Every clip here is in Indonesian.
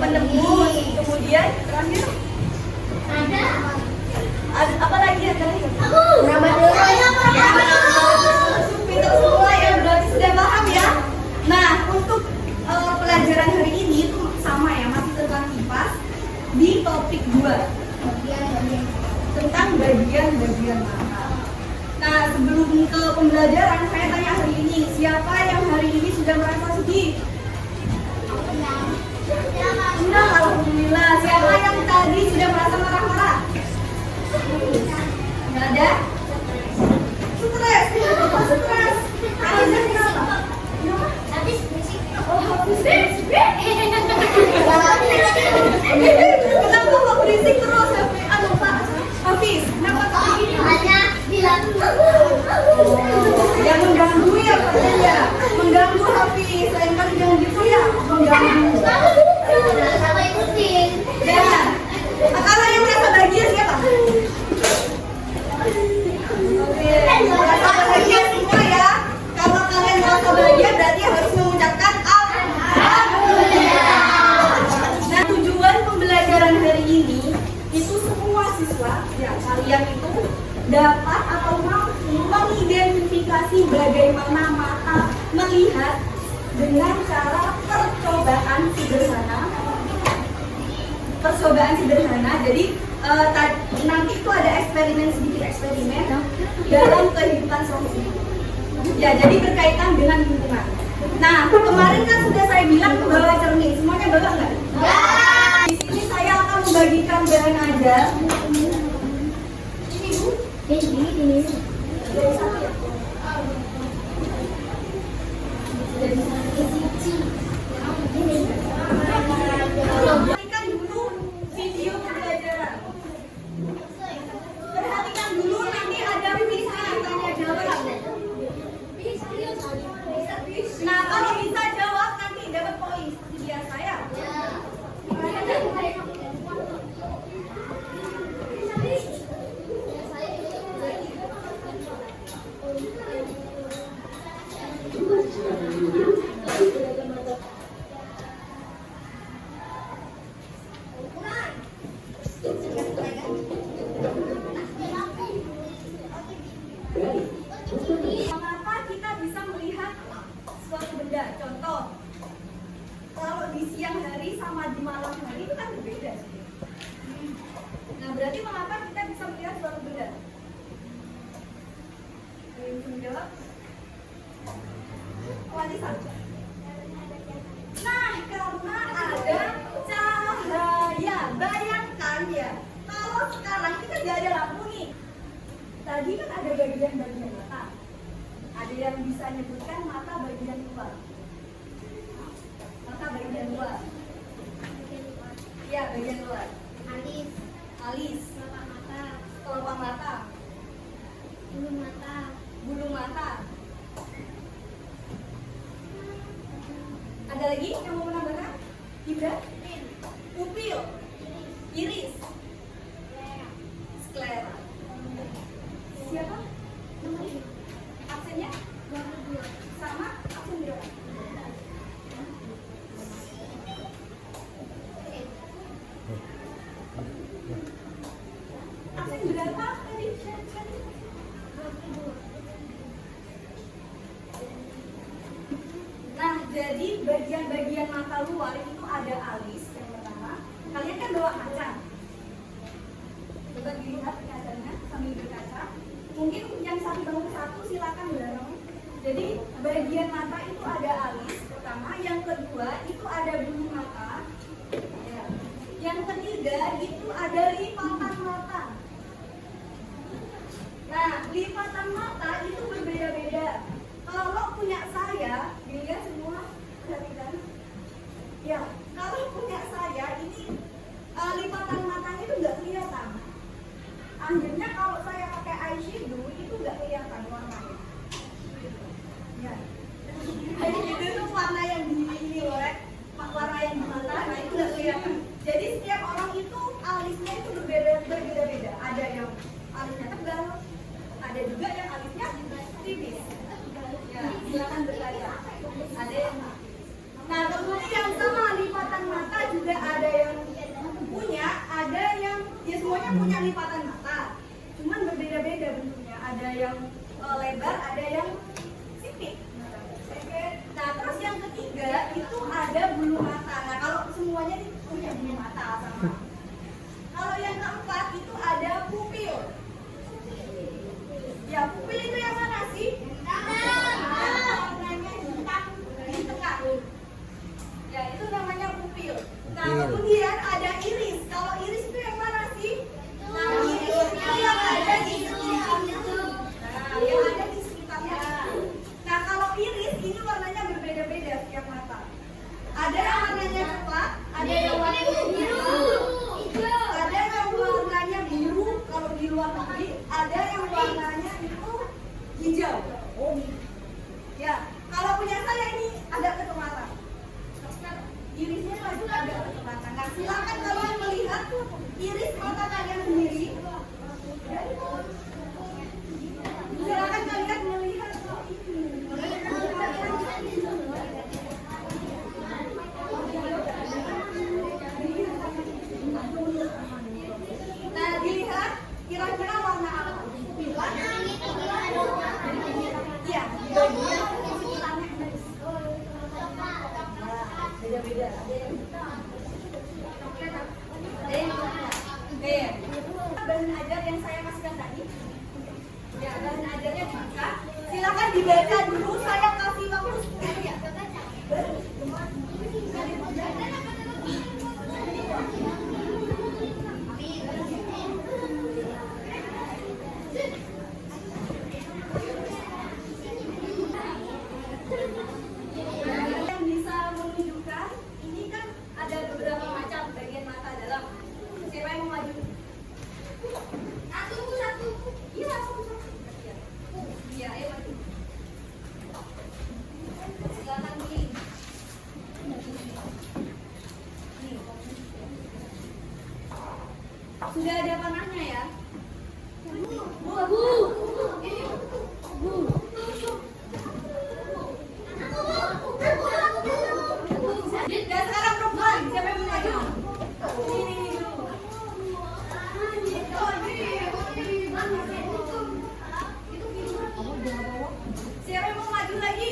penembus, kemudian terakhir ada apa lagi ya tadi? Pintar semua ya, berarti sudah paham ya. Nah, untuk pelajaran hari ini itu sama ya, masih tentang kipas di topik 2 tentang bagian-bagian mata. Nah, sebelum ke pembelajaran, saya tanya hari ini, siapa yang hari ini sudah merasa sedih? Sudah, alhamdulillah. Siapa yang tadi sudah merasa marah-marah? Nggak ada? Stres? Kenapa stres? Alasannya kenapa? Habis berisik. Oh, habis berisik. Kenapa kok berisik terus? Aduh, Pak. Hafiz, kenapa tadi? Hanya bilang. Yang mengganggu ya, Pak ya. Mengganggu Hafiz. Lain kali jangan gitu ya. Mengganggu. Sama ikutin. Ya. Kalau yang merasa bahagia siapa? Oke, merasa bahagia semua ya. Kalau kalian merasa bahagia berarti harus mengucapkan alhamdulillah. Nah, tujuan pembelajaran hari ini itu semua siswa ya kalian itu dapat atau mampu mengidentifikasi bagaimana mata melihat dengan cara percobaan sederhana. Jadi nanti itu ada sedikit eksperimen dalam kehidupan sosial. Ya, jadi berkaitan dengan lingkungan. Nah, kemarin kan sudah saya bilang bawa cermin. Semuanya bawa nggak? Ya. Di sini saya akan membagikan bahan ajar. Ini Bu. Ini. Dari satu ya? Perhatikan dulu video pembelajaran. Perhatikan dulu, nanti ada kuisnya tanya jawab. Nah, kalau bisa jawab nanti dapat poin seperti biasa ya. Mengapa kita bisa melihat suatu benda? Contoh, kalau di siang hari sama di malam hari itu kan berbeda. Nah, berarti mengapa kita bisa melihat suatu benda? Ada yang bisa menjawab? Walisan. Nah, karena ada cahaya. Bayangkan ya, kalau sekarang kita nggak ada lampu nih. Tadi kan ada bagian-bagian mata. Ada yang bisa nyebutkan mata bagian luar. Mata bagian luar. Ya, bagian luar. Alis. Kelopak mata. Bulu mata. Ada lagi yang mau menambahkan? Tidak? Pupil. Iris. Sklera. Siapa? Aksennya? Sama aksen berapa? Aksen berapa tadi? Nah, jadi bagian-bagian mata luar itu ada alis yang pertama. Kalian kan bawa kaca. Coba dilihat kacanya sambil berkaca. Mungkin yang satu silakan bareng. Jadi bagian mata itu ada alis pertama, yang kedua itu ada bulu mata. Ya. Yang ketiga itu ada lipatan mata. Nah, lipatan mata itu berbeda-beda. Kalau punya saya, dilihat semua, perhatikan. Ya, kalau punya saya ini lipatan matanya itu nggak kelihatan. Akhirnya kalau saya pakai eyeshadow itu nggak kelihatan warnanya. Ya. Eyeshadow itu warna yang di ini loh, warna yang di mata, nah itu nggak kelihatan. Jadi setiap orang itu alisnya itu berbeda-beda. Ada yang alisnya tebal, ada juga yang alisnya tipis. Ya, silakan berkaca. Ada yang. Nah, kemudian sama lipatan mata juga ada punya lipatan mata, cuman berbeda-beda bentuknya. Ada yang lebar, ada yang sipit. Nah, terus yang ketiga itu ada bulu mata. Nah, kalau semuanya ini punya bulu mata sama. Kalau yang keempat itu ada pupil. Ya, pupil itu yang mana sih? Warnanya hitam di tengah. Ya, itu namanya pupil. Nah, kemudian ada iris. Kalau iris itu yang mana sih? Nah, iris itu yang ada di sekitarnya. Nah, yang ada di sekitarnya. Nah, kalau iris ini warnanya berbeda-beda setiap mata. Ada yang warnanya coklat, ada yang warnanya biru, ada yang warnanya biru kalau di luar negeri, ada yang warnanya itu hijau. Oh, ya. Kalau punya saya ini ada kecoklatan. Irisnya lagi ada kecoklatan. Nah, silakan kalian melihat iris mata kalian sendiri. Silakan kalian melihat ini. Nah, dilihat kira-kira warna apa? Iya, bagian sekitarnya. Beda-beda. Bahan ajar yang saya kasihkan tadi. Ya, bahan ajarnya dibuka. Silakan dibaca dulu. Saya kasih waktu sedikit ya. Yang bisa menunjukkan ini kan ada beberapa macam bagian mata dalam. Siapa yang mau maju? Satu. Iya, satu. Iya, ayo maju. Silakan pilih. Nih. Sudah ada panahnya ya? Bu. Dan sekarang perempuan, siapa yang mau maju? Ini dulu. Siapa yang mau maju lagi?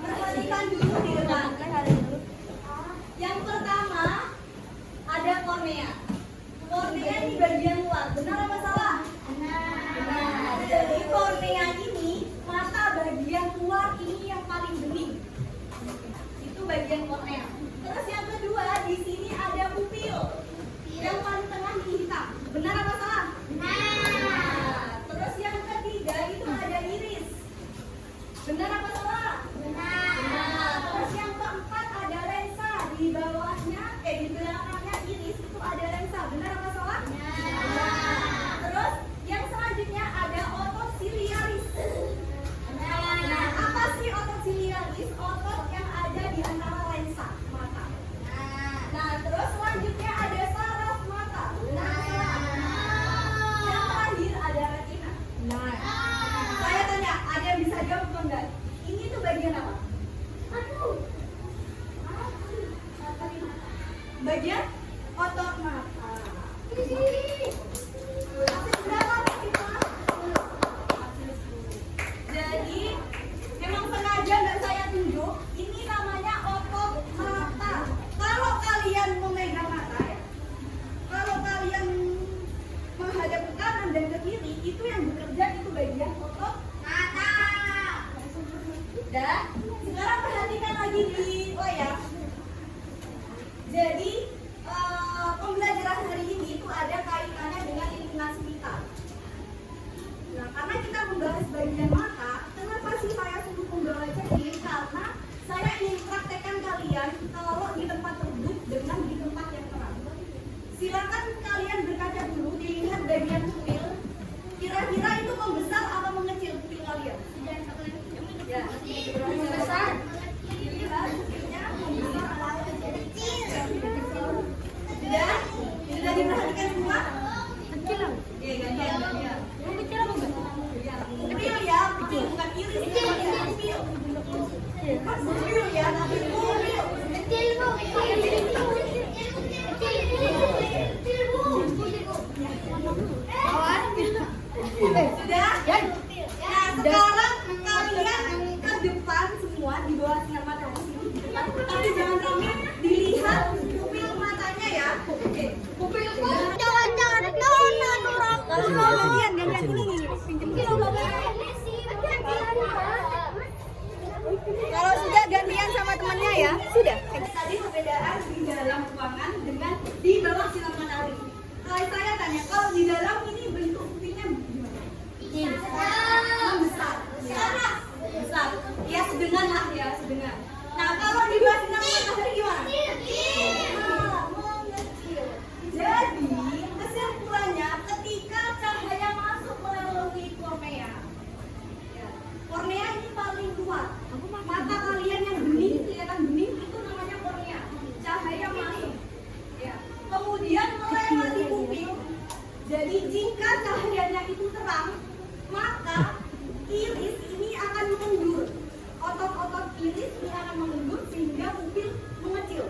Perhatikan dulu di depan. Yang pertama ada kornea. Kornea di bagian luar. Benar apa salah? Benar. Jadi kornea ini mata bagian luar ini yang paling bening. Itu bagian kornea. Terus yang kedua di sini ada pupil. Yang paling tengah ini hitam. Benar apa salah? Benar. Terus yang ketiga itu ada iris. Benar apa salah? Benar. Terus yang keempat ada lensa. Di bawahnya, di belakangnya iris itu ada lensa. Benar apa salah? Benar. Terus yang selanjutnya ada otot siliaris. Nah, apa sih otot siliaris? Otot yang ada di antara lensa mata. Nah, terus selanjutnya ada saraf mata. Yang terakhir ada retina. Saya tanya, ada yang bisa jawab atau enggak? Ini tuh bagian apa? Bagian otot mata. Jadi memang sengaja nggak saya tunjuk. Ini namanya otot mata. Kalau kalian memegang mata ya, kalau kalian menghadap ke kanan dan ke kiri, itu yang bekerja itu bagian otot mata. Dan sekarang perhatikan lagi di layar. Jadi pembelajaran hari ini itu ada kaitannya dengan lingkungan sekitar. Nah, karena kita membahas bagian mata, kenapa sih saya suruh pembelajaran ini? Karena saya ingin praktekkan kalian kalau di tempat teduh dengan di tempat yang terang. Silakan kalian berkaca dulu, dilihat bagian pupil. Kira-kira itu membesar atau mengecil pupil kalian? Ya, membesar. Dilihat pupilnya membesar atau mengecil. Sudah diperhatikan semua? Sudah. Tadi perbedaan di dalam ruangan dengan di bawah sinar matahari. Kalau saya tanya, kalau di dalam ini bentuk pupilnya gimana? Besar. Ya. Besar. Ya sedengan lah ya, sedengan. Nah, kalau di bawah sinar matahari gimana? Mengecil. Jadi, kesimpulannya ketika cahaya masuk melalui kornea. Ya. Kornea ini paling kuat. Mata kalian yang bening, kelihatan bening itu namanya kornea. Cahaya masuk. Ya. Kemudian melewati pupil. Jadi jika cahayanya itu terang, maka iris ini akan mengendur. Otot-otot iris ini akan mengendur sehingga pupil mengecil.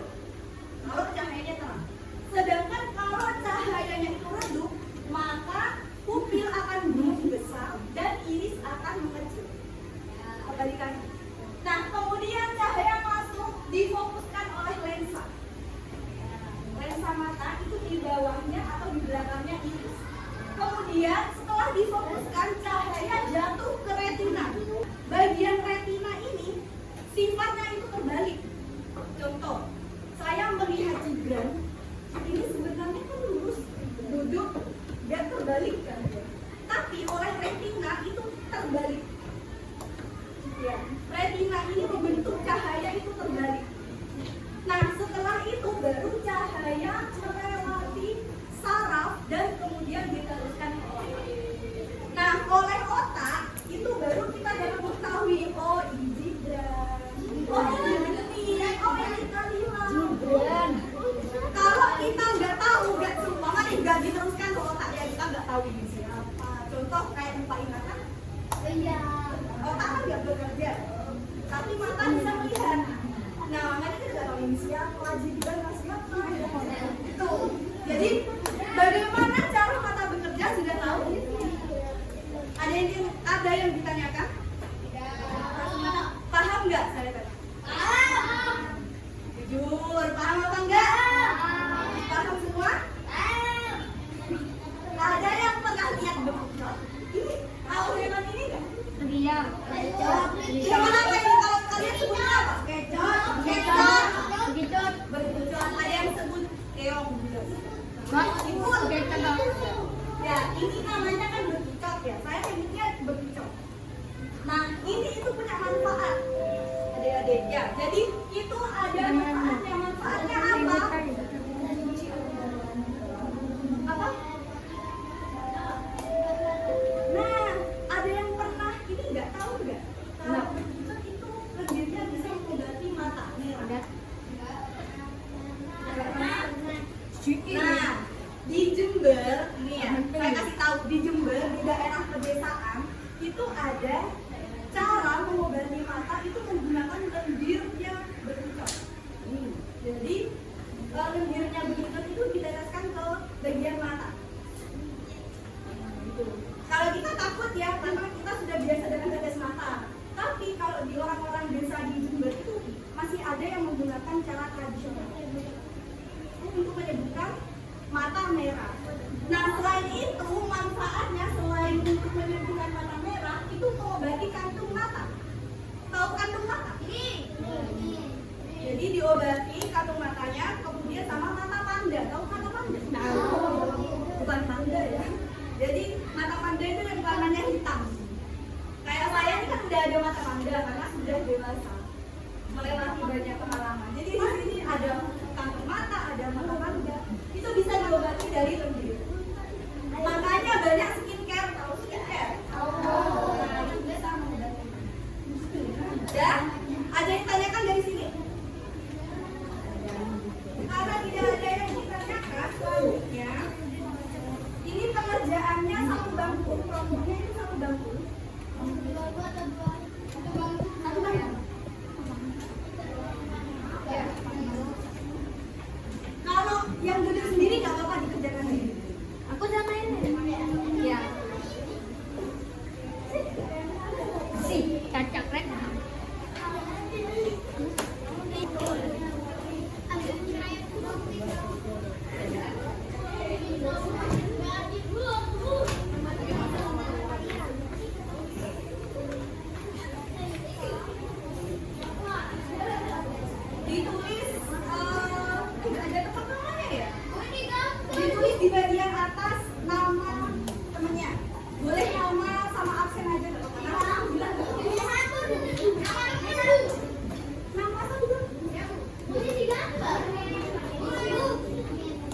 Kalau cahayanya terang. Sedangkan kalau cahayanya itu redup, maka pupil akan membesar dan iris akan mengecil. Kebalikannya. Nah, kemudian cahaya masuk difokuskan oleh lensa. Lensa mata itu di bawahnya atau di belakangnya iris. Kemudian setelah difokuskan, cahaya jatuh ke retina. Bagian retina ini sifatnya itu terbalik. Contoh, saya melihat Gibran, ini sebenarnya kan lurus, duduk, dan terbalik kan. Tapi oleh retina itu terbalik. Ya, retina ini membentuk cahaya itu terbalik. Nah, setelah itu baru cahaya melewati saraf dan kemudian diteruskan ke otak. Nah, oleh otak itu baru kita dapat mengetahui, oh ini Gibran, oh ini gini, oh ini Kalila. Kalau kita nggak tahu, nggak semua kan nggak diteruskan ke otak ya, kita nggak tahu ini siapa. Contoh kayak lupa ingatan. Iya. Otak kan nggak bekerja, tapi mata bisa melihat. Nah, makanya kita nggak tahu ini siapa, Gibran siapa. Itu. Jadi bagaimana cara mata bekerja sudah tahu? Ada yang ditanyakan? Paham nggak saya tadi? Jujur, paham apa enggak? Paham semua? Ada yang pernah lihat bekicot? Ini, tahu hewan ini nggak? Iya. Gimana ini kalau kalian sebutnya apa? Kecot, kecot, Bekicot. bekicot. Ada yang sebut keong juga. Bekicot. Ya, ini namanya kan bekicot ya. Saya sebutnya bekicot. Nah, ini itu punya manfaat. Adik-adik ya. Jadi itu ada manfaatnya. Manfaatnya apa? Apa? Nah, ada yang pernah ini nggak tahu nggak? Kalau bekicot itu lendirnya bisa mengobati mata merah. Nah, di Jember, ini ya, saya kasih tahu di Jember di daerah pedesaan itu ada cara mengobati mata itu menggunakan lendir yang bekicot. Jadi lendirnya bekicot itu diteteskan ke bagian mata. Gitu. Kalau kita takut ya, karena kita sudah biasa dengan tetes mata. Tapi kalau di orang-orang desa di Jember itu masih ada yang menggunakan cara tradisional untuk menyembuhkan mata merah. Nah, selain itu manfaatnya selain untuk menyembuhkan mata merah itu mengobati kantung mata. Tahu kantung mata? Jadi diobati kantung matanya di bagian atas nama temennya. Boleh nama sama absen aja nggak apa-apa. Nama bilang nggak apa-apa. Nama satu dulu. Boleh digambar.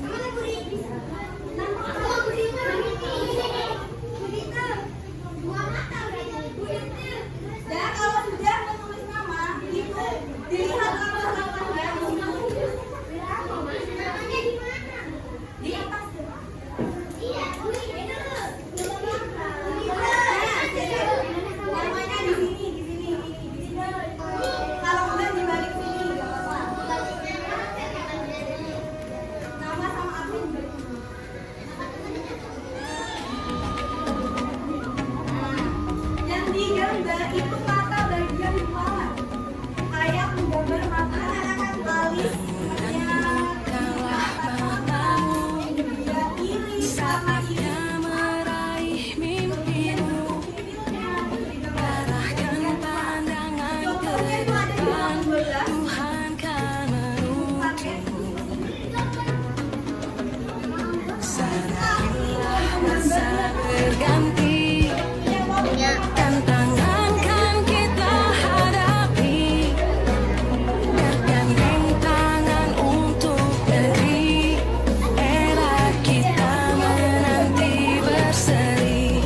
Mana Budi? Nama apa? Dan kalau sudah menulis nama, itu dilihat langkah-langkahnya. Di atas. Namanya di sini. Kalau enggak di balik sini nggak apa-apa. Nama sama admin di balik sini. Yang digambar itu mata bagian kepala. Kayak menggambar mata, alis, iris, sama iris. Meraih mimpimu, arahkan pandangan ke depan, Tuhan kan menuntunmu. Sadarlah masa berganti, tantangan kan kita hadapi, bergandeng tangan untuk negeri, era kita menanti berseri.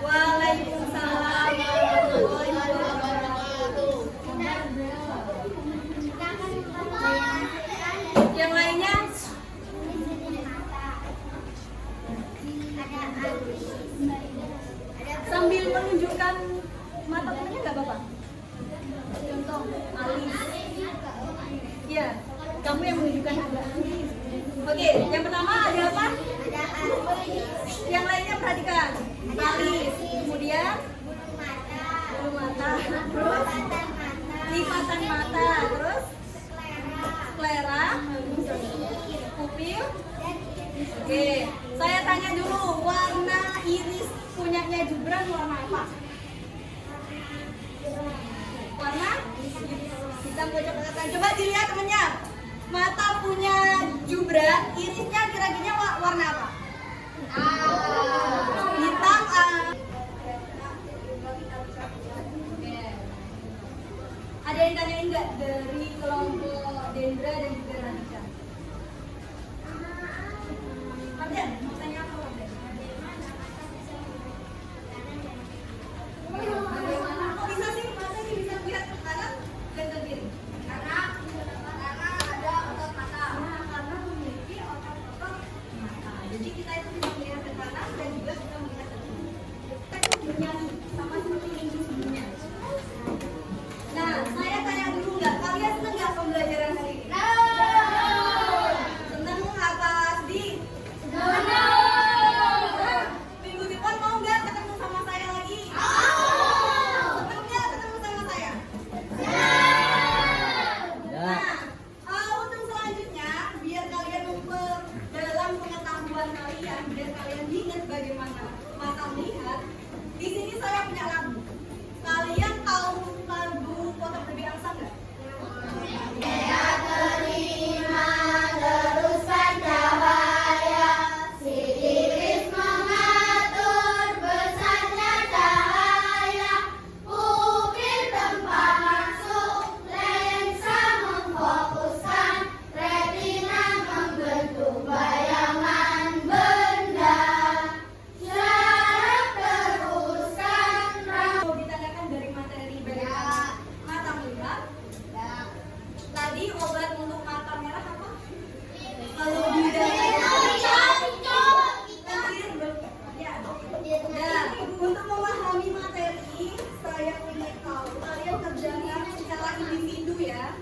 Waalaikumsalam warahmatullahi wabarakatuh. Yang lainnya sambil menunjukkan mata temannya nggak apa-apa. Contoh alis. Iya, kamu yang menunjukkan agak. Oke, yang pertama ada apa? Yang lainnya perhatikan. Alis, kemudian bulu mata, terus lipatan mata, terus sklera, pupil. Oke, saya tanya dulu, warna iris punyanya Jubran warna apa? Warna hitam pojok kanan. Coba dilihat temennya. Mata punya Jubran, irisnya kira-kira warna apa? Hitam. Oke. Ada yang tanyain nggak dari kelompok Dendra dan juga Radika? Ada? Mau tanya apa? Kok bisa sih? Masa ini bisa lihat ke kanan dan ke kiri? Karena ada otot mata. Nah, karena memiliki otot-otot mata. Jadi kita itu bisa melihat ke kanan dan juga bisa melihat ke kiri. Kita itu bernyanyi sama seperti minggu sebelumnya. Nah, saya tanya dulu nggak, kalian senang nggak pembelajaran hari ini? Senang apa sedih? Minggu depan mau nggak ketemu sama saya lagi? Senang nggak ketemu sama saya? Nah, untuk selanjutnya, biar kalian memperdalam pengetahuan kalian, biar kalian ingat bagaimana mata melihat. Di sini saya punya lagu. Kalian tahu lagu Potong Lebih Angsa nggak? Mau ditandakan dari materi bagaimana mata melihat. Tadi obat untuk mata merah apa? Kalau tidak ya. Nah, untuk memahami materi, saya ingin tahu kalian kerjakan secara individu ya.